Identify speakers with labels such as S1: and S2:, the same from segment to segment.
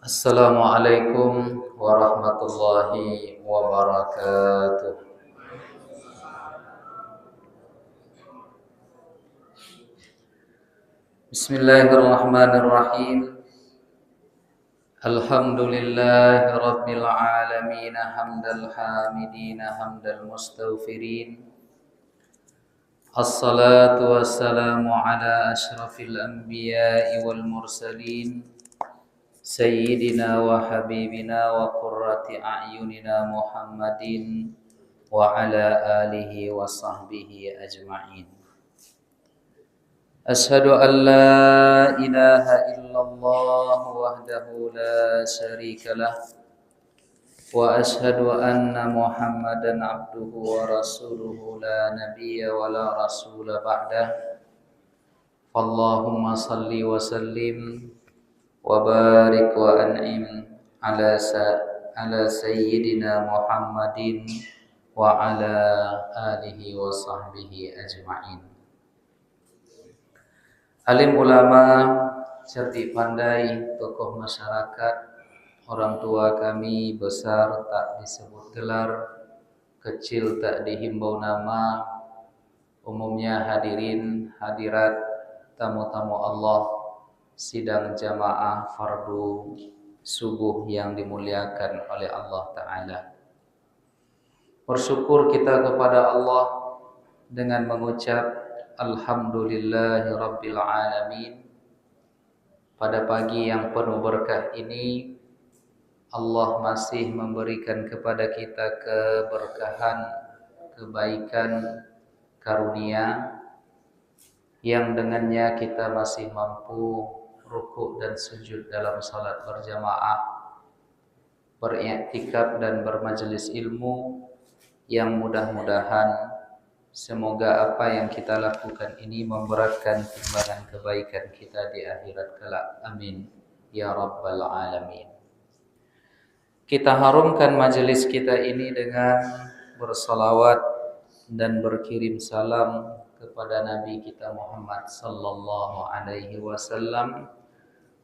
S1: Assalamualaikum warahmatullahi wabarakatuh. Bismillahirrahmanirrahim. Alhamdulillahi rabbil alamin, hamdal hamidin, hamdal mustaghfirin. Assalatu wassalamu ala asyrafil anbiya'i wal mursalin, Sayyidina wa habibina wa qurrati a'yunina Muhammadin wa ala alihi wa sahbihi ajma'in. Ashhadu an la ilaha illallah wahdahu la syarika lah wa ashhadu anna Muhammadan abduhu wa rasuluhu la nabiyya wa la rasula ba'dah. Allahumma salli wa sallim wa barik wa an'im ala sayyidina Muhammadin wa ala alihi wa sahbihi ajma'in. Alim ulama, cerdik pandai, tokoh masyarakat, orang tua kami besar tak disebut gelar, kecil tak dihimbau nama, umumnya hadirin hadirat, tamu-tamu Allah, sidang jamaah fardu subuh yang dimuliakan oleh Allah Ta'ala. Bersyukur kita kepada Allah dengan mengucap Alhamdulillahi Rabbil Alamin. Pada pagi yang penuh berkah ini, Allah masih memberikan kepada kita keberkahan, kebaikan, karunia, yang dengannya kita masih mampu rukuk dan sujud dalam salat berjamaah, beriktikaf dan bermajelis ilmu, yang mudah-mudahan semoga apa yang kita lakukan ini memberatkan timbangan kebaikan kita di akhirat kelak. Amin ya rabbal alamin. Kita harumkan majelis kita ini dengan bersalawat dan berkirim salam kepada Nabi kita Muhammad sallallahu alaihi wasallam.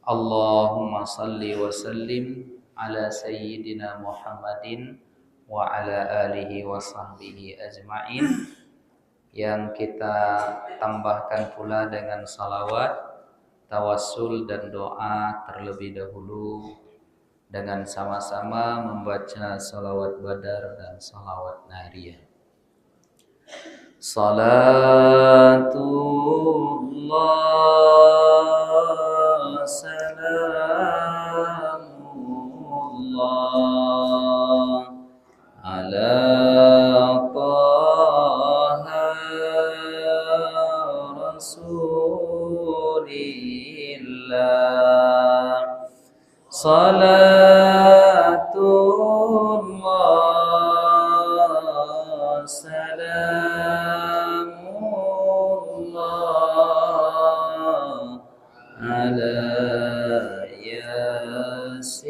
S1: Allahumma salli wa sallim ala sayyidina Muhammadin wa ala alihi wa sahbihi ajma'in. Yang kita tambahkan pula dengan salawat, tawassul dan doa terlebih dahulu dengan sama-sama membaca salawat badar dan salawat nariyah. Salatullah salamullah ala Rasulillah. Salatullah salamullah ala Yasin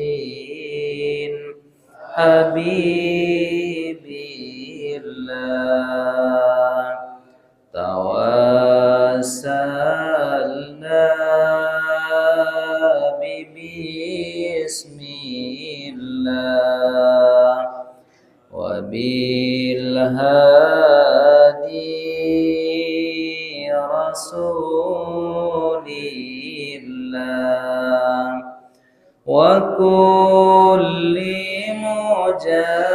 S1: Habibillah. Tawassalna bismillah wa bil hadi rasulillah wa kulli mujahidin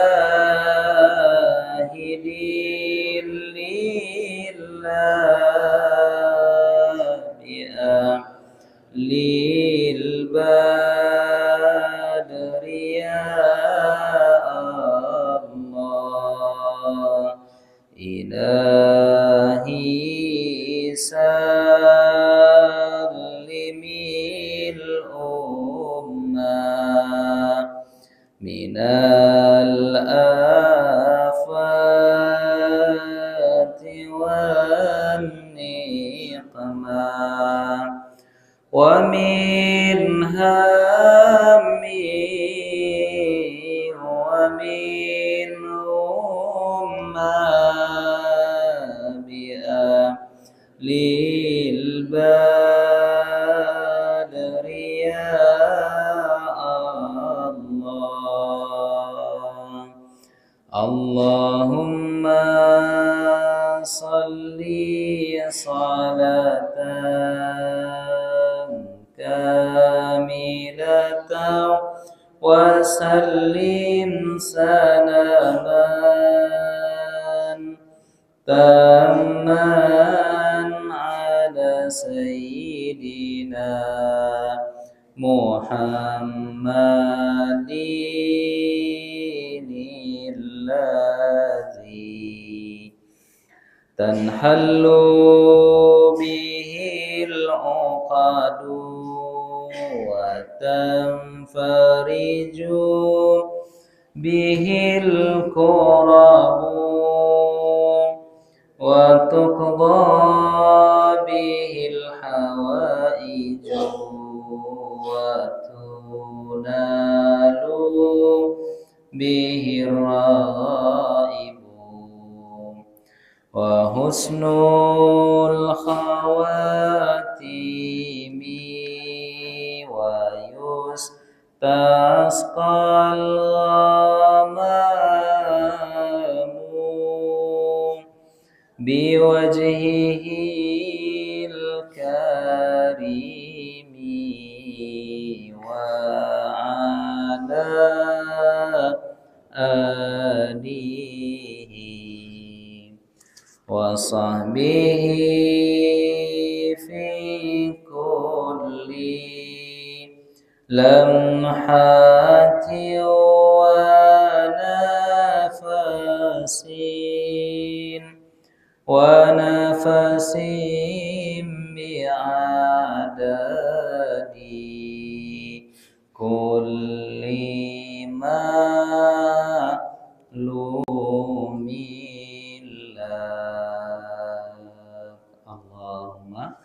S1: lillah bi'a lil badri ya Allah. Ilahi salimil ummah minal afati wan niqmah wa min hammi wa min bi'a lil badri ya Allah. Allahumma salli salatan kamilatan wa sallim salaman tamman ala sayyidina Muhammadin alladzi tanhallu bihil uqadu wa tanfariju bihil kurabu wa tuqda bihil hawaiju wa tunalu bihir raibu wa husnul khawatimi wa yustasqal ghamamu biwajhihil karimi wa ala alihi wa sahbihi fi kulli lamhati wa nafasin bi'adadi kulli ma'lumillah. Allahumma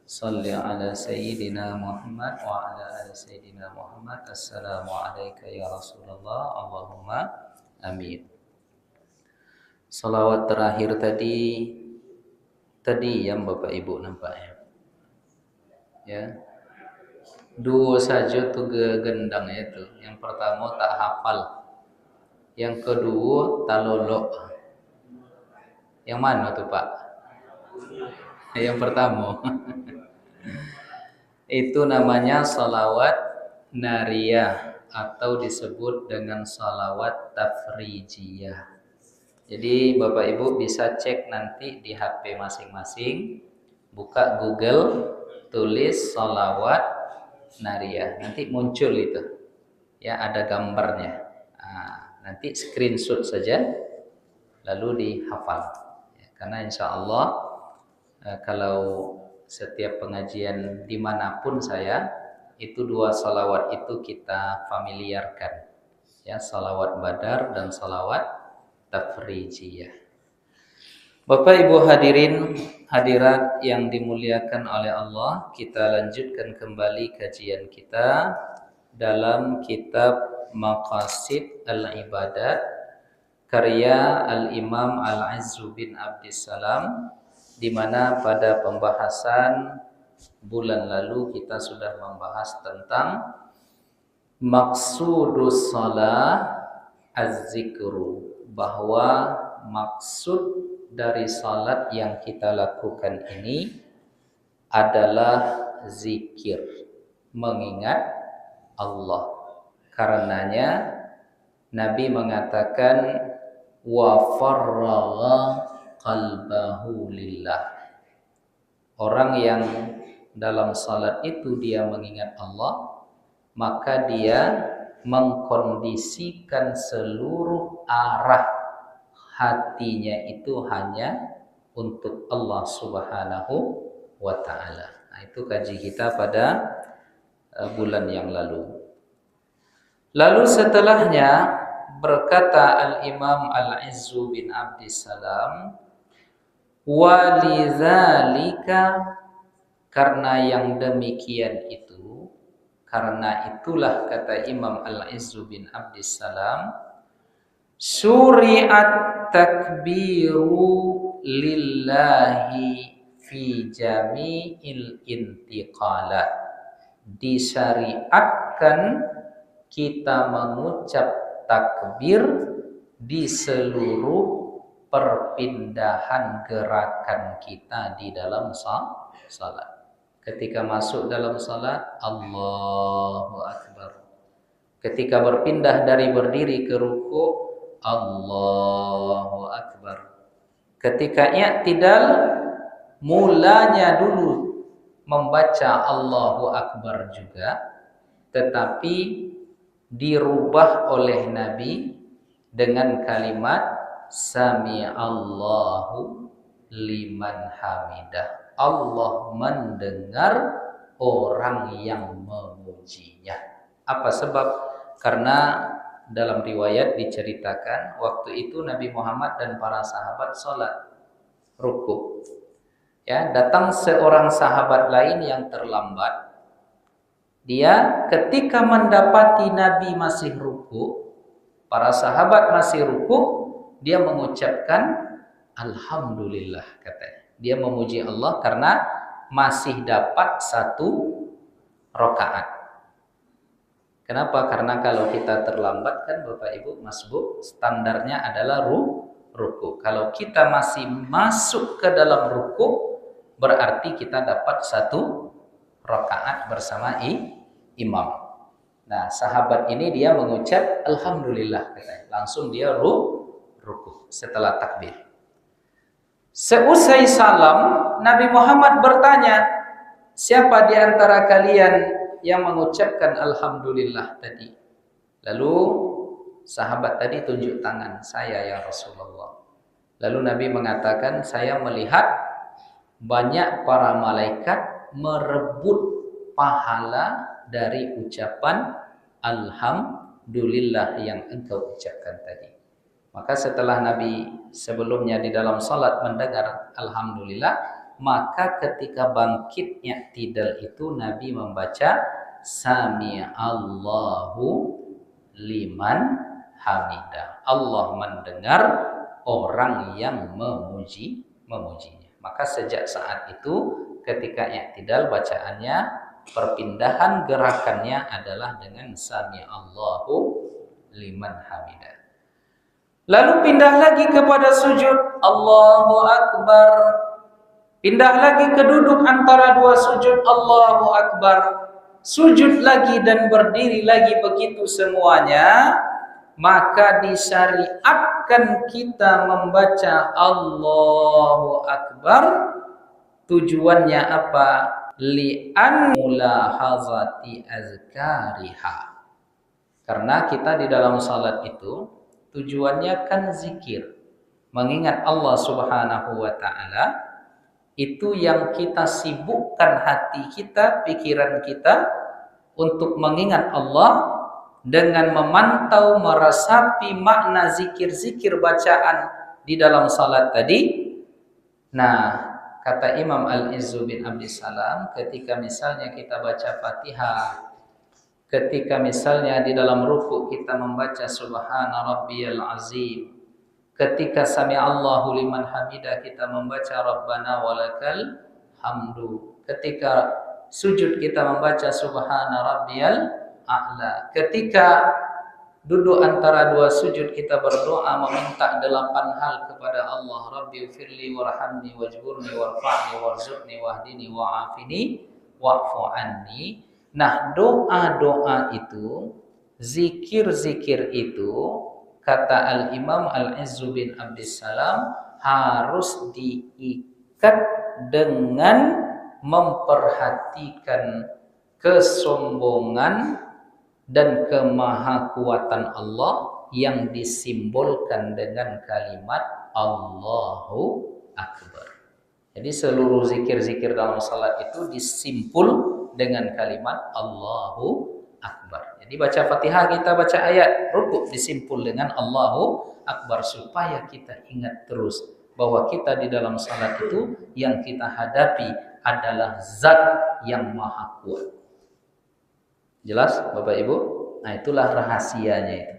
S1: salli ala sayyidina Muhammad wa ala ali sayyidina Muhammad. Assalamu alayka ya Rasulullah. Allahumma amin. Salawat terakhir tadi yang Bapak Ibu nampak ya. Dua saja tuh gendang itu. Yang pertama tak hafal. Yang kedua tak lolok. Yang mana tuh Pak? Yang pertama. Itu namanya salawat nariyah atau disebut dengan salawat tafrijiyah. Jadi Bapak Ibu bisa cek nanti di HP masing-masing, buka Google, tulis salawat nariyah, nanti muncul itu, ya ada gambarnya. Nah, nanti screenshot saja, lalu dihafal. Ya, karena insya Allah kalau setiap pengajian dimanapun saya, itu dua salawat itu kita familiarkan, ya salawat badar dan salawat tafrijiyah. Bapak Ibu hadirin hadirat yang dimuliakan oleh Allah, kita lanjutkan kembali kajian kita dalam kitab Maqasid al-Ibadat karya Al-Imam Al-Izzu bin Abdissalam, di mana pada pembahasan bulan lalu kita sudah membahas tentang maksudus shalah az-zikru, bahwa maksud dari salat yang kita lakukan ini adalah zikir, mengingat Allah. Karenanya Nabi mengatakan wa farragha qalbahu lillah. Orang yang dalam salat itu dia mengingat Allah, maka dia mengkondisikan seluruh arah hatinya itu hanya untuk Allah Subhanahu wa taala. Nah, itu kaji kita pada bulan yang lalu. Lalu setelahnya berkata Al-Imam Al-Izzu bin Abdissalam, walidzalika, karena yang demikian itu, karena itulah kata Imam Al-Izzu bin Abdissalam, syuri'at takbiru lillahi fi jami'il intiqalat, disyariatkan kita mengucap takbir di seluruh perpindahan gerakan kita di dalam salat. Ketika masuk dalam salat, Allahu Akbar. Ketika berpindah dari berdiri ke ruku, Allahu Akbar. Ketika i'tidal, mulanya dulu membaca Allahu Akbar juga, tetapi dirubah oleh Nabi dengan kalimat Sami'allahu liman hamidah. Allah mendengar orang yang memujinya. Apa sebab? Karena dalam riwayat diceritakan waktu itu Nabi Muhammad dan para sahabat sholat ruku. Ya, datang seorang sahabat lain yang terlambat. Dia ketika mendapati Nabi masih ruku, para sahabat masih ruku, dia mengucapkan Alhamdulillah, katanya. Dia memuji Allah karena masih dapat 1 rakaat. Kenapa? Karena kalau kita terlambat kan Bapak Ibu Mas Bu, standarnya adalah ruku. Kalau kita masih masuk ke dalam ruku, berarti kita dapat 1 rakaat bersama imam. Nah, sahabat ini dia mengucap Alhamdulillah, katanya. Langsung dia ruku setelah takbir. Seusai salam, Nabi Muhammad bertanya, siapa di antara kalian yang mengucapkan Alhamdulillah tadi? Lalu sahabat tadi tunjuk tangan, saya ya Rasulullah. Lalu Nabi mengatakan, saya melihat banyak para malaikat merebut pahala dari ucapan Alhamdulillah yang engkau ucapkan tadi. Maka setelah Nabi sebelumnya di dalam salat mendengar Alhamdulillah, maka ketika bangkitnya i'tidal itu Nabi membaca Sami'allahu liman hamidah. Allah mendengar orang yang memujinya. Maka sejak saat itu ketika i'tidal bacaannya, perpindahan gerakannya adalah dengan Sami'allahu liman hamidah. Lalu pindah lagi kepada sujud, Allahu Akbar. Pindah lagi ke duduk antara 2 sujud, Allahu Akbar. Sujud lagi dan berdiri lagi, begitu semuanya. Maka disyariatkan kita membaca Allahu Akbar. Tujuannya apa? Li'an mulahazati azkariha. Karena kita di dalam salat itu tujuannya kan zikir, mengingat Allah Subhanahu wa taala. Itu yang kita sibukkan hati kita, pikiran kita untuk mengingat Allah dengan memantau, meresapi makna zikir-zikir bacaan di dalam salat tadi. Nah, kata Imam Al-Izzu bin Abdissalam, ketika misalnya kita baca Fatihah, ketika misalnya di dalam ruku kita membaca Subhana Rabbiyal Azim, ketika Sami'allahu liman hamidah kita membaca Rabbana walakal hamdu, ketika sujud kita membaca Subhana Rabbiyal A'la, ketika duduk antara 2 sujud kita berdoa meminta 8 hal kepada Allah, Rabbi firli warhamni wajburni warfa'ni warzuqni wahdini wa'afini wa'fu anni. Nah, doa-doa itu, zikir-zikir itu, kata Al-Imam Al-Izzu bin Abdissalam, harus diikat dengan memperhatikan kesombongan dan kemahakuatan Allah yang disimbolkan dengan kalimat Allahu Akbar. Jadi seluruh zikir-zikir dalam salat itu disimpul dengan kalimat Allahu Akbar. Jadi baca Fatihah kita baca ayat, rukuk disimpul dengan Allahu Akbar supaya kita ingat terus bahwa kita di dalam salat itu yang kita hadapi adalah zat yang maha kuat. Jelas Bapak Ibu? Nah, itulah rahasianya itu.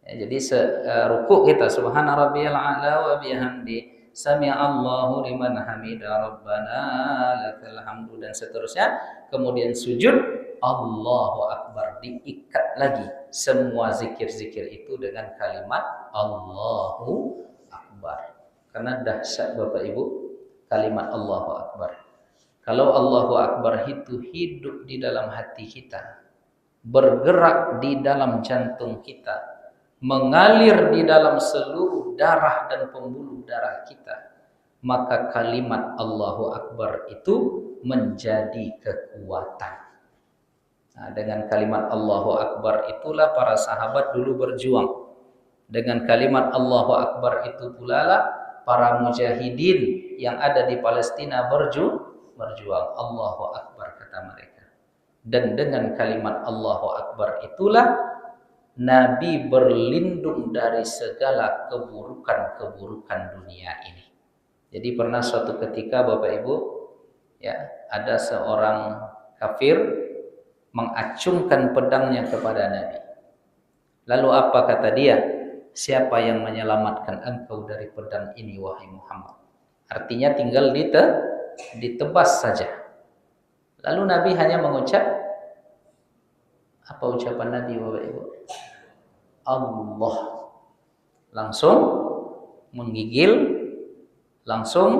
S1: Ya, jadi rukuk kita subhana rabbiyal a'la wa bihamdi sami'a Allahu liman hamida rabbana lakal hamdu dan seterusnya. Kemudian sujud Allahu Akbar, diikat lagi semua zikir-zikir itu dengan kalimat Allahu Akbar. Karena dahsyat Bapak Ibu kalimat Allahu Akbar. Kalau Allahu Akbar itu hidup di dalam hati kita, bergerak di dalam jantung kita, mengalir di dalam seluruh darah dan pembuluh darah kita, maka kalimat Allahu Akbar itu menjadi kekuatan. Nah, dengan kalimat Allahu Akbar itulah para sahabat dulu berjuang. Dengan kalimat Allahu Akbar itu pula lah para mujahidin yang ada di Palestina berjuang. Allahu Akbar kata mereka. Dan dengan kalimat Allahu Akbar itulah Nabi berlindung dari segala keburukan-keburukan dunia ini. Jadi pernah suatu ketika Bapak Ibu, ya, ada seorang kafir mengacungkan pedangnya kepada Nabi. Lalu apa kata dia? Siapa yang menyelamatkan engkau dari pedang ini wahai Muhammad? Artinya tinggal ditebas saja. Lalu Nabi hanya mengucap, apa ucapan Nabi Bapak Ibu? Allah. Langsung menggigil, langsung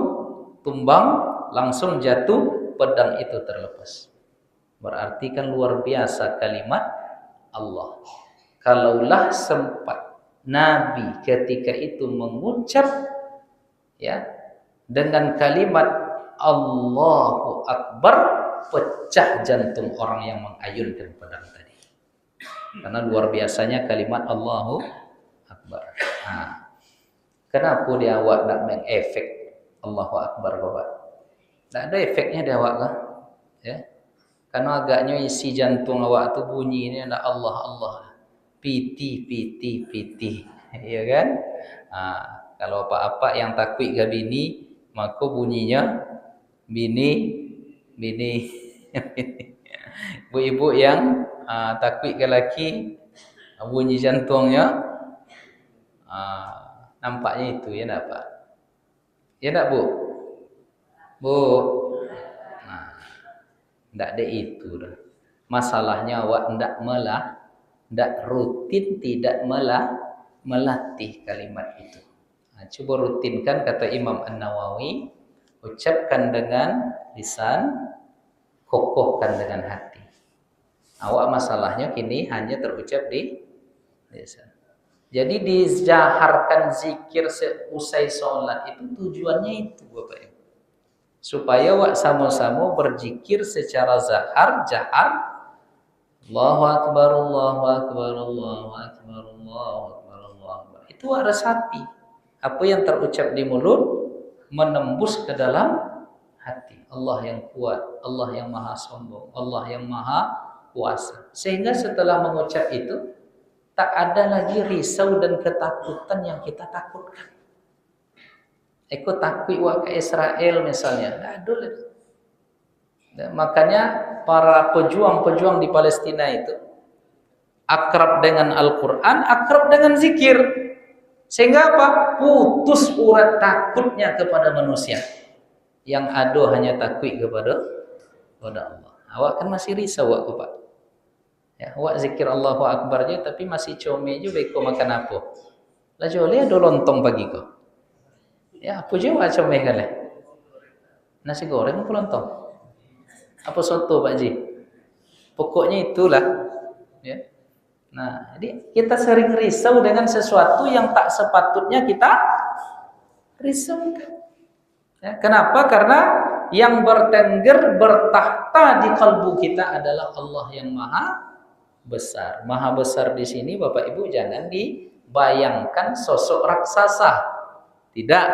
S1: tumbang, langsung jatuh, pedang itu terlepas. Berarti kan luar biasa kalimat Allah. Kalaulah sempat Nabi ketika itu mengucap, ya, dengan kalimat Allahu Akbar, pecah jantung orang yang mengayunkan pedang tadi. Karena luar biasanya kalimat Allahu Akbar. Nah, kenapa dia awak nak mengefek Allahu Akbar Bapak? Tak ada efeknya dia awak lah, ya. Karena agaknya isi jantung awak tu bunyi ini ada Allah Allah, piti piti piti, ya kan? Nah, kalau apa-apa yang takut ke bini, maka bunyinya bini bini. Ibu-ibu yang takut ke laki, bunyi jantungnya nampaknya itu ya nak Pak? Ya nak Bu? Bu? Ndak ada itu dah. Masalahnya awak ndak rutin, tidak melatih kalimat itu. Nah, coba rutinkan kata Imam An-Nawawi, ucapkan dengan lisan, kokohkan dengan hati. Awak masalahnya kini hanya terucap di lisan. Jadi dijaharkan zikir seusai sholat itu tujuannya itu Bapak Ibu. Supaya wak sama-sama berzikir secara jahar Allahu Akbar Allahu Akbar Allahu Akbar Allahu Akbar Allahu Akbar. Itu ada sapi. Apa yang terucap di mulut menembus ke dalam hati. Allah yang kuat, Allah yang maha sombong, Allah yang maha kuasa. Sehingga setelah mengucap itu tak ada lagi risau dan ketakutan yang kita takutkan. Aku takut wak ke Israel misalnya. Aduh. Makanya para pejuang-pejuang di Palestina itu akrab dengan Al-Quran, akrab dengan zikir. Sehingga apa? Putus urat takutnya kepada manusia. Yang ada hanya takut kepada Allah. Awak kan masih risau wak Pak. Ya, awak zikir Allahu Akbar je tapi masih comel je beko makan apa. Lah jole ada lontong pagi kau. Ya, apa je awak comel kali? Nasi goreng apa lontong? Apa soto Pak Ji? Pokoknya itulah, ya. Nah, jadi kita sering risau dengan sesuatu yang tak sepatutnya kita risaukan. Ya, kenapa? Karena yang bertengger bertahta di kalbu kita adalah Allah yang maha besar. Maha besar di sini Bapak Ibu jangan dibayangkan sosok raksasa. Tidak,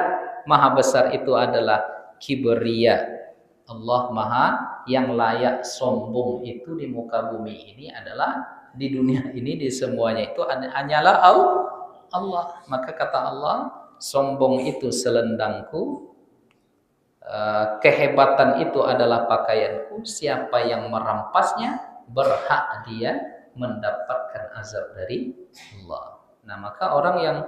S1: maha besar itu adalah kibriya. Allah maha yang layak sombong itu di muka bumi ini adalah di dunia ini, di semuanya itu hanyalah Allah. Maka kata Allah, sombong itu selendangku, kehebatan itu adalah pakaianku, siapa yang merampasnya berhak dia mendapatkan azab dari Allah. Nah, maka orang yang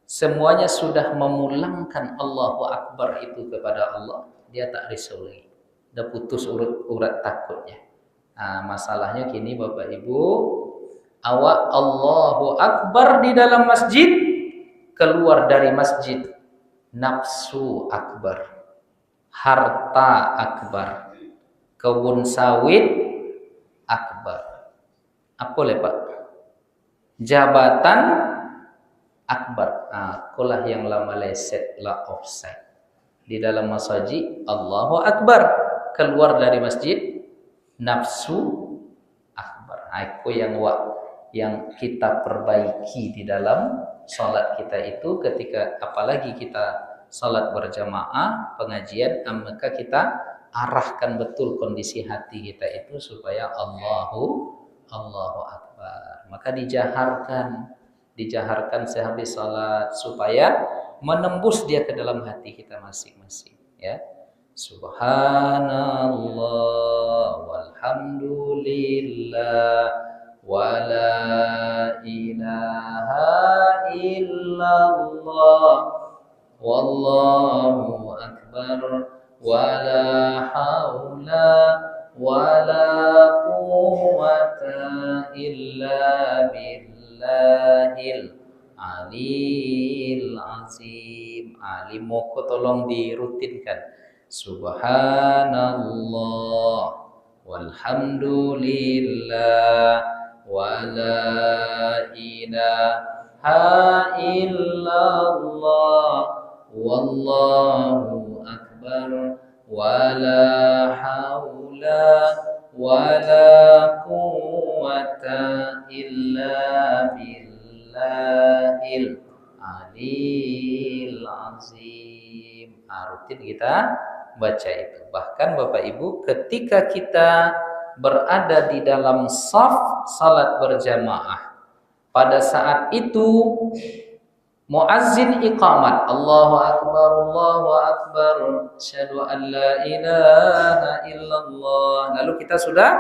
S1: semuanya sudah memulangkan Allahu Akbar itu kepada Allah, dia tak risau lagi, udah putus urat takutnya. Nah, masalahnya kini Bapak Ibu, awak Allahu Akbar di dalam masjid, keluar dari masjid nafsu akbar, harta akbar, kebun sawit akbar, apa le Pak? Jabatan akbar. Akulah yang lama leset la offside. Di dalam masjid Allahu Akbar, keluar dari masjid nafsu akbar. Aku yang kita perbaiki di dalam salat kita itu, ketika apalagi kita salat berjamaah pengajian, maka kita arahkan betul kondisi hati kita itu supaya Allahu Akbar. Maka dijaharkan sehabis salat supaya menembus dia ke dalam hati kita masing-masing, ya. Subhanallah walhamdulillah wala ilaha illallah wallahu akbar wala haula wala quwwata illa billahil alil azim. Alim moko tolong dirutinkan. Subhanallah walhamdulillah wala ilaha illallah wallahu akbar wala haula wala quwwata illa billahil alil azim. Rutin kita baca itu. Bahkan Bapak Ibu, ketika kita berada di dalam shaf salat berjamaah, pada saat itu muazzin iqamat, Allahu akbar, asyhadu an la ilaha illallah. Lalu kita sudah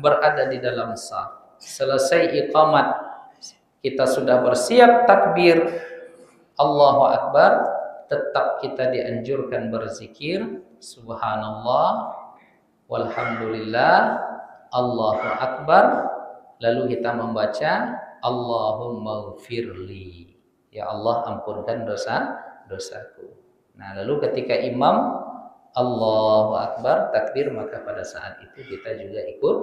S1: berada di dalam shaf. Selesai iqamat, kita sudah bersiap takbir Allahu akbar, tetap kita dianjurkan berzikir subhanallah walhamdulillah Allahu akbar. Lalu kita membaca Allahumma gfirli, ya Allah ampunkan dosaku. Nah, lalu ketika imam Allahu akbar takbir, maka pada saat itu kita juga ikut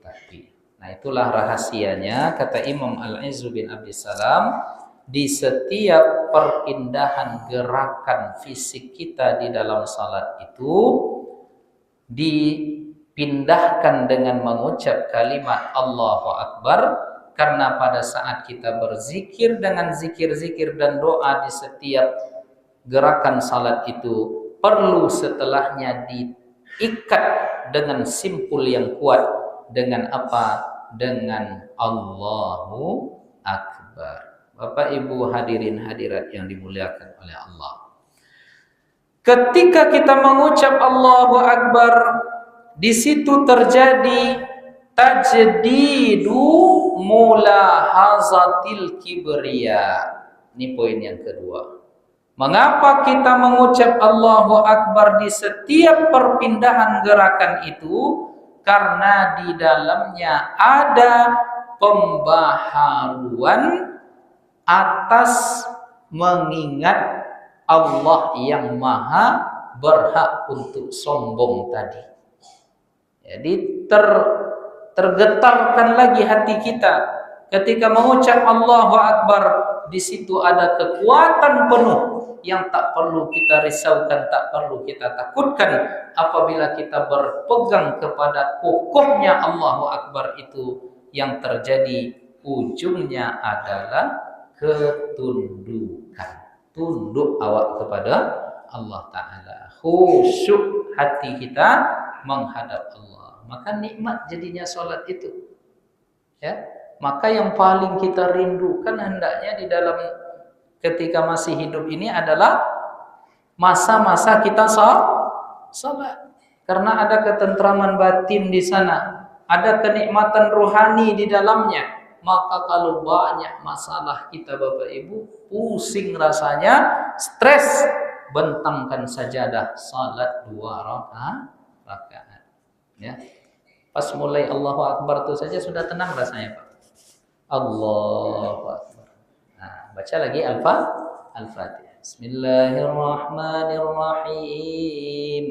S1: takbir. Nah, itulah rahasianya, kata Imam Al-Izz bin Abdissalam, di setiap perpindahan gerakan fisik kita di dalam salat itu dipindahkan dengan mengucap kalimat Allahu Akbar, karena pada saat kita berzikir dengan zikir-zikir dan doa di setiap gerakan salat itu perlu setelahnya diikat dengan simpul yang kuat. Dengan apa? Dengan Allahu Akbar. Bapak Ibu hadirin hadirat yang dimuliakan oleh Allah, ketika kita mengucap Allahu Akbar, di situ terjadi tajdidu mulahazatil kibriya. Ini poin yang kedua. Mengapa kita mengucap Allahu Akbar di setiap perpindahan gerakan itu? Karena di dalamnya ada pembaharuan atas mengingat Allah yang maha berhak untuk sombong tadi. Jadi tergetarkan lagi hati kita ketika mengucap Allahu Akbar. Di situ ada kekuatan penuh yang tak perlu kita risaukan, tak perlu kita takutkan apabila kita berpegang kepada kokohnya Allahu Akbar itu, yang terjadi ujungnya adalah ketundukan. Tunduk awak kepada Allah Ta'ala. Khusyuk hati kita menghadap Allah. Maka nikmat jadinya solat itu. Ya, maka yang paling kita rindukan hendaknya di dalam ketika masih hidup ini adalah masa-masa kita salat. Karena ada ketentraman batin di sana, ada kenikmatan rohani di dalamnya. Maka kalau banyak masalah kita Bapak Ibu, pusing rasanya, stres, bentangkan sajadah salat 2 rakaat. Ya. Pas mulai Allahu Akbar itu saja sudah tenang rasanya, Pak. Allahu Akbar. Nah, baca lagi Al-Fatihah. Bismillahirrahmanirrahim.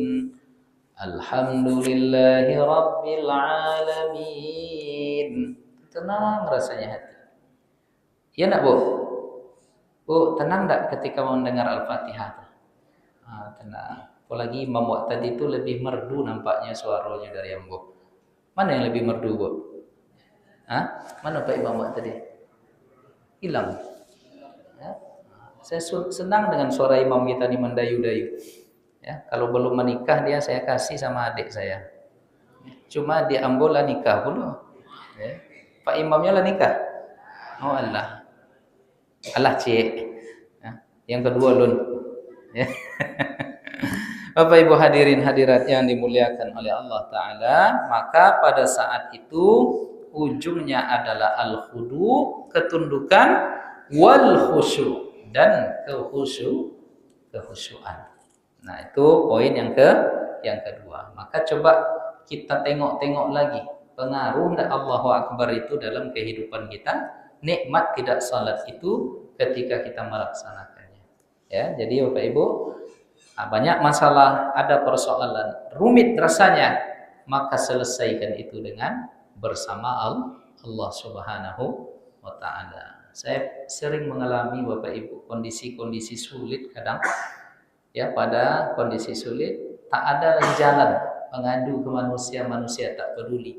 S1: Alhamdulillahi Rabbil Alamin. Tenang rasanya hati. Ya nak Bu? Bu, tenang tak ketika mendengar Al-Fatihah? Tenang. Apalagi Imam tadi itu lebih merdu nampaknya suaranya dari yang Bu. Mana yang lebih merdu, Bu? Mana Pak Imam tadi? Hilang. Ya. Saya senang dengan suara imam kita di mendayu-dayu. Ya, kalau belum menikah dia saya kasih sama adik saya. Cuma di Ambon lah nikah dulu. Ya. Pak imamnya lah nikah. Oh Allah. Allah cik. Ya. Yang kedua lun. Ya. Bapak Ibu hadirin hadirat yang dimuliakan oleh Allah Ta'ala, maka pada saat itu ujungnya adalah al-khudu, ketundukan, wal khusyu, dan kehusyuan. Nah, itu poin yang kedua. Maka coba kita tengok-tengok lagi pengaruh Allahu Akbar itu dalam kehidupan kita, nikmat tidak salat itu ketika kita melaksanakannya. Ya, jadi Bapak Ibu, banyak masalah, ada persoalan rumit rasanya, maka selesaikan itu dengan bersama Allah Subhanahu wa Ta'ala. Saya sering mengalami Bapak Ibu kondisi-kondisi sulit kadang, ya, pada kondisi sulit tak ada lagi jalan, mengadu ke manusia tak peduli.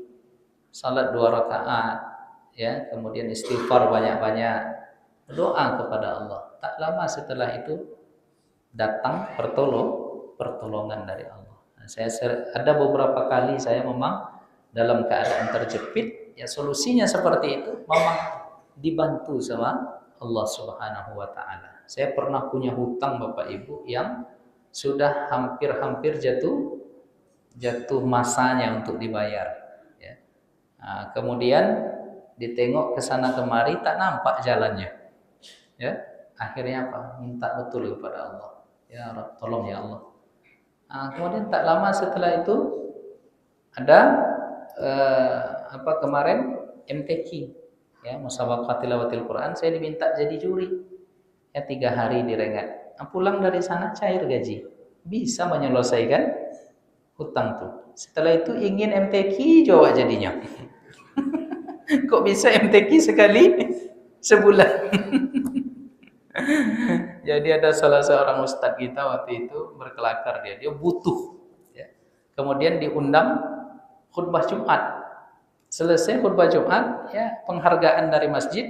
S1: Salat 2 rakaat, ya, kemudian istighfar banyak-banyak, doa kepada Allah. Tak lama setelah itu datang pertolongan dari Allah. Nah, saya ada beberapa kali saya memang dalam keadaan terjepit, ya solusinya seperti itu, memang dibantu sama Allah Subhanahu wa Ta'ala. Saya pernah punya hutang Bapak Ibu yang sudah hampir jatuh masanya untuk dibayar. Ya. Nah, kemudian ditengok ke sana kemari tak nampak jalannya. Ya, akhirnya apa? Minta betul kepada Allah. Ya Rabb, tolong ya Allah. Kemudian tak lama setelah itu ada kemarin MTQ, ya, Musabaqah Tilawatil Quran, saya diminta jadi juri. Ya 3 hari direngat. Pulang dari sana cair gaji. Bisa menyelesaikan hutang tuh. Setelah itu ingin MTQ coba jadinya. Kok bisa MTQ sekali sebulan? Jadi ada salah seorang ustadz kita waktu itu berkelakar, dia butuh, ya. Kemudian diundang khutbah Jumat. Selesai khutbah Jumat, ya, penghargaan dari masjid,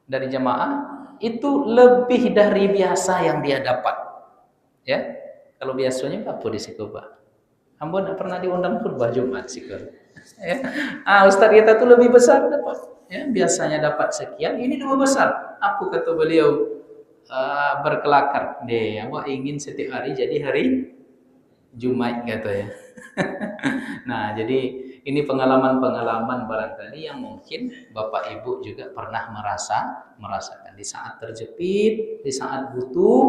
S1: dari jamaah itu lebih dari biasa yang dia dapat. Ya, kalau biasanya apa di Sikoba? Ambon tidak pernah diundang khutbah Jumat Sikoba. Ya. Ustadz kita tuh lebih besar dapat. Ya, biasanya dapat sekian, ini 2 besar. Apa kata beliau? Berkelakar deh, awak ingin setiap hari jadi hari Jumat kata ya. Nah, jadi ini pengalaman-pengalaman barangkali yang mungkin Bapak Ibu juga pernah merasakan di saat terjepit, di saat butuh,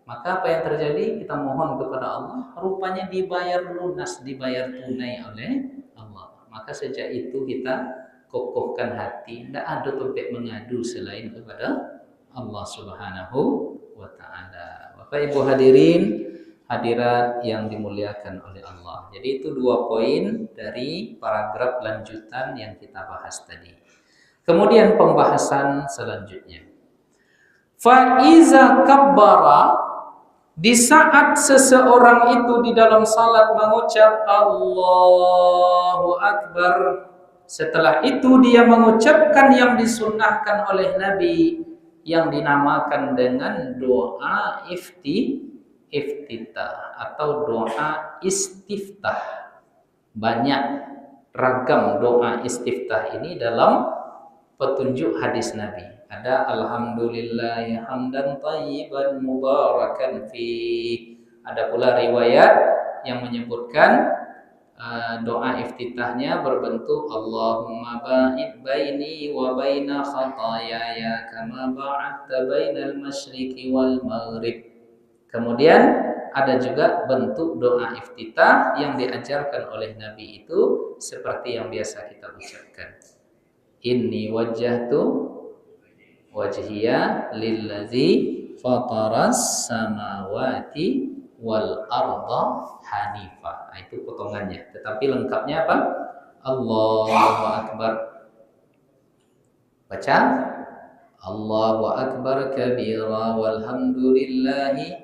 S1: maka apa yang terjadi? Kita mohon kepada Allah, rupanya dibayar lunas, dibayar tunai oleh Allah. Maka sejak itu kita kokohkan hati, tidak ada tempat mengadu selain kepada Allah Subhanahu wa Ta'ala. Bapak Ibu hadirin, hadirat yang dimuliakan oleh Allah. Jadi itu 2 poin dari paragraf lanjutan yang kita bahas tadi. Kemudian pembahasan selanjutnya. Fa'iza kabbara, di saat seseorang itu di dalam salat mengucap Allahu Akbar, Setelah itu dia mengucapkan yang disunnahkan oleh Nabi yang dinamakan dengan doa iftitah atau doa istiftah. Banyak ragam doa istiftah ini dalam petunjuk hadis Nabi. Ada alhamdulillah hamdan thayyiban mubarakan fi. Ada pula riwayat yang menyebutkan doa iftitahnya berbentuk Allahumma ba'id baini wa baina khataayaya kama ba'adta bainal masyriqi wal maghrib. Kemudian ada juga bentuk doa iftitah yang diajarkan oleh Nabi itu seperti yang biasa kita ucapkan. Inni wajjahtu wajhiya lillazi fataras samawati wal arda hanifah. Nah, itu potongannya. Tetapi lengkapnya apa? Allahu akbar. Baca Allahu akbar kabira walhamdulillahi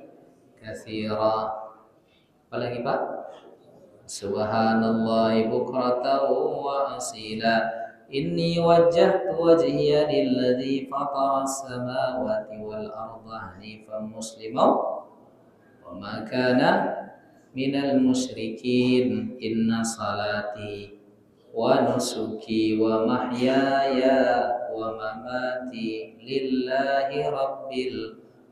S1: katsira. Apa lagi, Pak? Subhanallahi bukratan wa asila. Inni wajjahtu wajhiya lillazi fataras samawati wal arda hanifan musliman وما كان من المشركين إن صلاتي ونسكي ومحياي ومماتي لله رب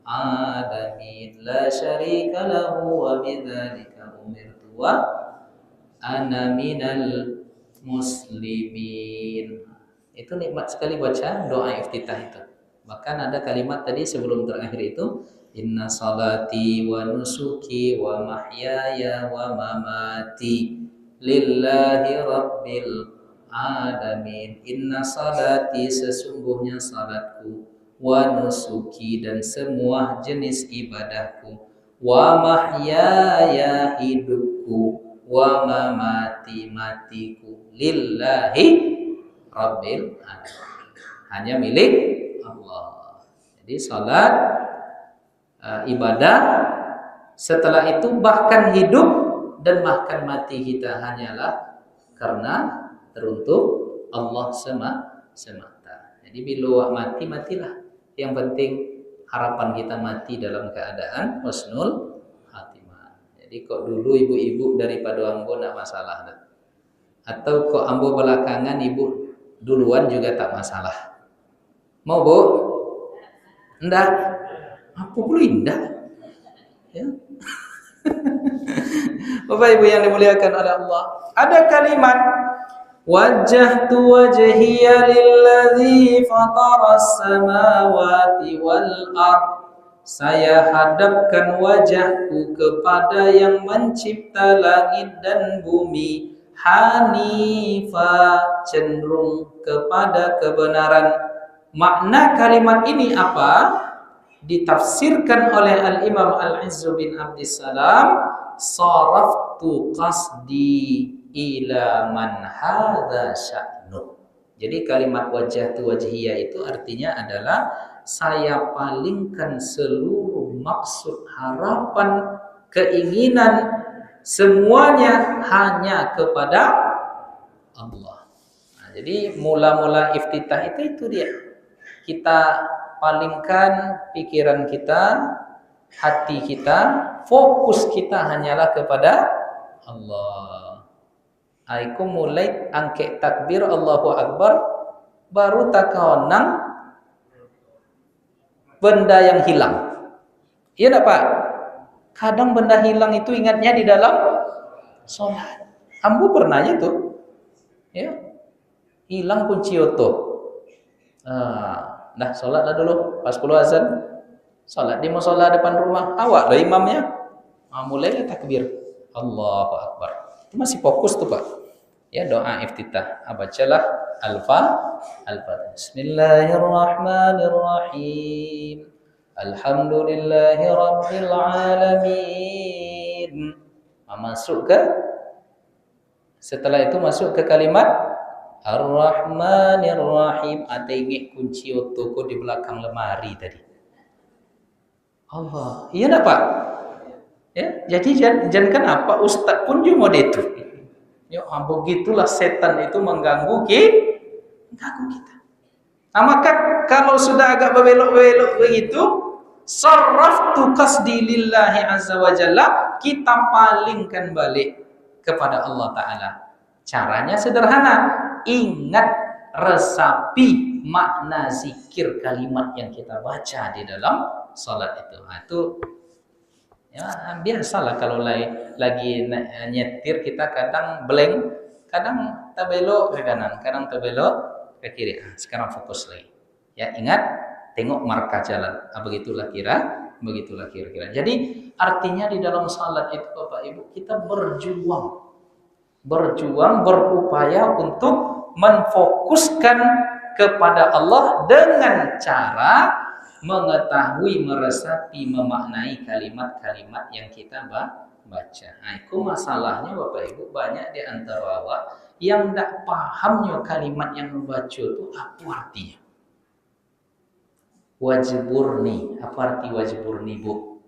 S1: العالمين لا شريك له وبذلك أمرت وأنا من المسلمين. Itu nikmat sekali baca doa iftitah itu. Bahkan ada kalimat tadi sebelum terakhir itu Inna salati wa nusuki wa mahyaya wa mamati lillahi rabbil alamin. Inna salati sesungguhnya salatku, wa nusuki dan semua jenis ibadahku, wa mahyaya hidupku, wa mamati matiku lillahi rabbil alamin. Hanya milik Allah. Jadi salat ibadah, setelah itu bahkan hidup dan bahkan mati kita hanyalah karena teruntuk Allah semata. Jadi bila mati, matilah. Yang penting harapan kita mati dalam keadaan husnul khatimah. Jadi kok dulu ibu-ibu daripada ambo tidak masalah. Atau kok ambo belakangan ibu duluan juga tak masalah. Mau bu? Enggak. Apa perlu indah? Ya. Bapak Ibu yang dimuliakan oleh Allah, ada kalimat wajjahtu wajhiya lillazi fataras samawati wal ard. Saya hadapkan wajahku kepada yang mencipta langit dan bumi. Hanifa, cenderung kepada kebenaran. Makna kalimat ini apa? Ditafsirkan oleh Al-Imam Al-Izzu bin Abdissalam, saraftu qasdi ila man hadza sya'nu. Jadi kalimat wajhatu wajhiyah itu artinya adalah saya palingkan seluruh maksud, harapan, keinginan semuanya hanya kepada Allah. Nah, jadi mula-mula iftitah itu dia. Kita palingkan pikiran kita, hati kita, fokus kita hanyalah kepada Allah. Aku mulai angkat takbir Allahu Akbar, baru takawanang benda yang hilang. Iya tak Pak? Kadang benda hilang itu ingatnya di dalam sholat. Ambu pernah itu, ya, hilang kunci oto. Dah sholatlah dulu, pas 10 azan, sholat di musola depan rumah, awak lah imamnya, mulai takbir, Allahu Akbar. Itu masih fokus tuh Pak. Ya doa iftitah, bacalah Al-Fatihah. Bismillahirrahmanirrahim. Alhamdulillahi rabbil alamin. Masuk ke, setelah itu masuk ke kalimat Ar-Rahmanir Rahim. Ada ingat kunci toko di belakang lemari tadi. Allah, iya tak Pak? Ya, jadi jangan kenapa Ustaz pun cuma itu.
S2: Ya, begitulah setan itu mengganggu kita. Nah, maka kalau sudah agak berbelok-belok begitu, sarraftu qasdi lillahi azza wa jalla, kita palingkan balik kepada Allah Ta'ala. Caranya sederhana, ingat, resapi makna zikir kalimat yang kita baca di dalam salat itu. Nah, itu ya biasalah kalau lagi nyetir kita kadang blank, kadang terbelok ke kanan, kadang terbelok ke kiri. Nah, sekarang fokus lagi. Ya, ingat, tengok marka jalan. Nah, begitulah kira-kira. Jadi artinya di dalam salat itu Bapak Ibu, kita berjuang, berupaya untuk memfokuskan kepada Allah dengan cara mengetahui, meresapi, memaknai kalimat-kalimat yang kita baca. Nah, itu masalahnya Bapak Ibu, banyak di antara awak yang tidak pahamnya kalimat yang membaca itu apa artinya. Wajburni, apa arti wajburni, Bu?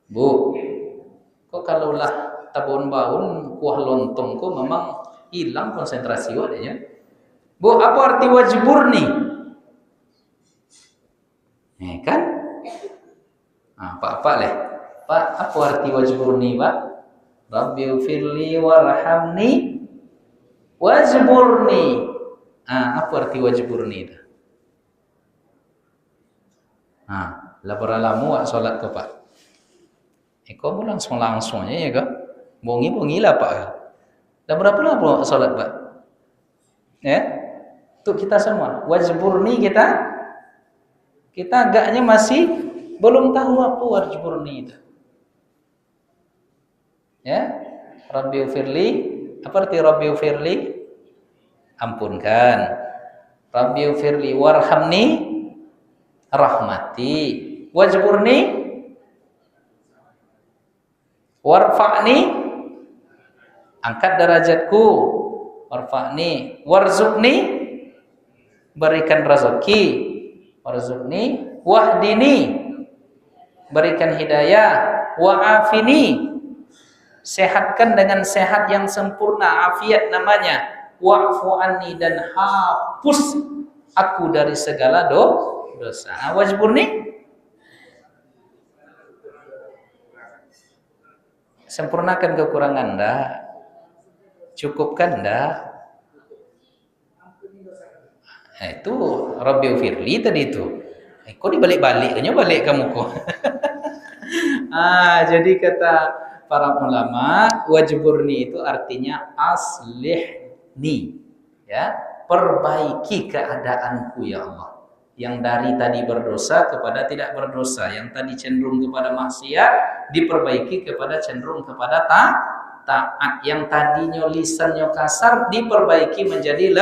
S2: Bu, kok kalaulah tabun-baun kuah lontong kok memang hilang konsentrasi wadanya. Bu, apa arti wajburni? Kan? Pak leh. Pak, apa arti wajburni, Pak? Rabbighfirli warhamni wajburni. Apa arti wajburni itu? Lah beralamu wak solat ke Pak. Kau langsungnya ya kak? Bongi lah Pak. Dah berapa lama solat Pak? Ya, untuk kita semua. Wajburni kita agaknya masih belum tahu apa wajburni itu. Ya, Rabbighfirli, apa arti Rabbighfirli? Ampunkan. Rabbighfirli warhamni, rahmati. Wajburni, warfa'ni, angkat derajatku. Warfa'ni, warzuqni, berikan rezeki. Warzuqni, wahdini, berikan hidayah. Wa'afini, sehatkan dengan sehat yang sempurna, afiat namanya. Wa'fu anni, dan hapus aku dari segala dosa. Wajburni, sempurnakan kekurangan dah, cukupkan dah. Itu Rabbighfirli tadi itu. Kok dibalik-baliknya balik kamu kok. Jadi kata para ulama, wajburni itu artinya aslihni, ya, perbaiki keadaanku ya Allah. Yang dari tadi berdosa kepada tidak berdosa, yang tadi cenderung kepada maksiat diperbaiki kepada cenderung kepada taat, yang tadinya lisannya kasar diperbaiki menjadi